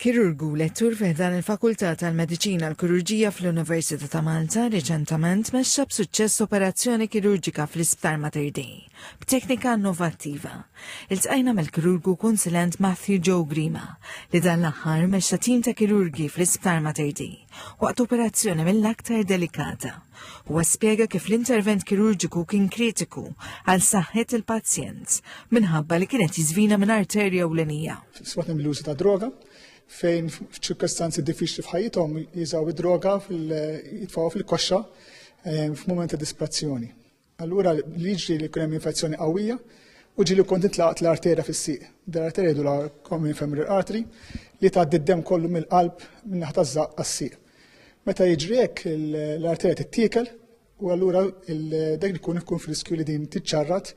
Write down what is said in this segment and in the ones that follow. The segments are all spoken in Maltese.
Kirurgu lettur f'dan il-Fakultà tal-Mediċina l-Kirurġija fl-Università ta' Malta reċentament mexxa b'suċċess operazzjoni kirurġika fl-Isptar Mater Dei b'teknika innovattiva. Iltqajna mal-kirurgu konsulent Matthew Joe Grima li dan l-aħħar mexxa tim ta' kirurgi fl-Isptar Mater Dei waqt operazzjoni mill-aktar delikata. Huwa spjega kif l-intervent kirurġiku kien kritiku għal saħħet il-pazjent minħabba li kienet jiżvina minn arterja ewlenija. Swaħna mill-użu ta' droga fejn f'ċirkostanzi diffiċli f'ħajjithom jiżaw id-droga jitfgħu fil-koxxa f'mument ta' disperazzjoni. Allura li jiġri li jkun hemm infezzjoni qawwija u ġieli kont intlaqat l-arterja fis-sieq. Dal-arterja jgħidu common femoral artery li tgħaddi d-demm kollu mill-qalb minn naħa taż-żaq għas-sieq. Meta jiġri hekk l-arterja tittiekel u allura dak li ikun f'riskju li din tiċċarrat.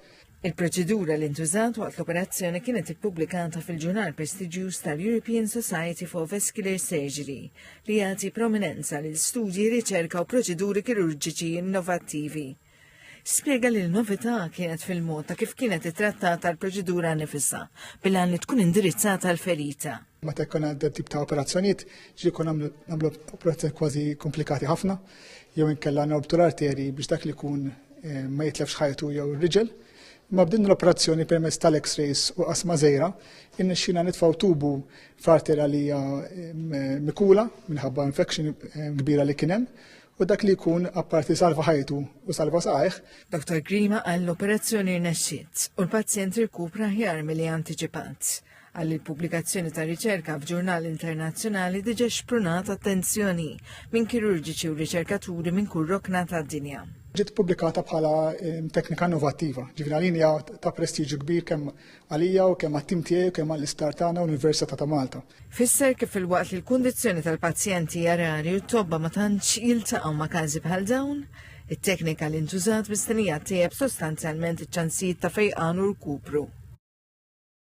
Il-proċedura li ntużat waqt l-operazzjoni kienet ippubblikata fil-ġurnal prestiġjuż tal-European Society for Vascular Surgery li jagħti prominenza lil studji, riċerka u proċeduri kirurġiċi innovattivi. Spjega li l-novità kienet fil-mod ta' kif kienet ittrattata l-proċedura nifisha bil-għan li tkun indirizzata l-ferita. Meta jkun għandha tip ta' operazzjonijiet ġi jkun nagħmlu operazzjoni kważi komplikati ħafna jew inkella norbtu l-arterji biex dak li jkun ma jitlefx ħajtu jew ir-riġel. Ma bdinna l-operazzjoni permezz tal-X-rays u qasma żgħira, innexxina nitfgħu tubu f'arterja li hija mikula minħabba infection kbira li kien hemm u dak li jkun apparti salva ħajtu u salva saħħ. Dr. Grima qal l-operazzjoni rnexxiet u l-pazjent irkupra aħjar milli antiċipat. Għall il-pubblikazzjoni ta' riċerka f'ġurnal internazzjonali diġà xprunat attenzjoni minn kirurġiċi u riċerkaturi minn kull rokna tad-dinja. Ġiet pubblikata bħala teknika innovattiva, ġifieri għalina ta' prestiġu kbir kemm għalija u kemm għat-tim tiegħi u kemm għall-Isptar tagħna u l-Università ta' Malta. Fisser kif fil-waqt li l-kundizzjoni tal-pazjenti hija rari u t-tobba ma tantx jiltaqgħu ma' każi bħal dawn, it-teknika li ntużat mistennija tejjeb sostanzjalment iċ-ċansijiet ta' fejqan u rkupru.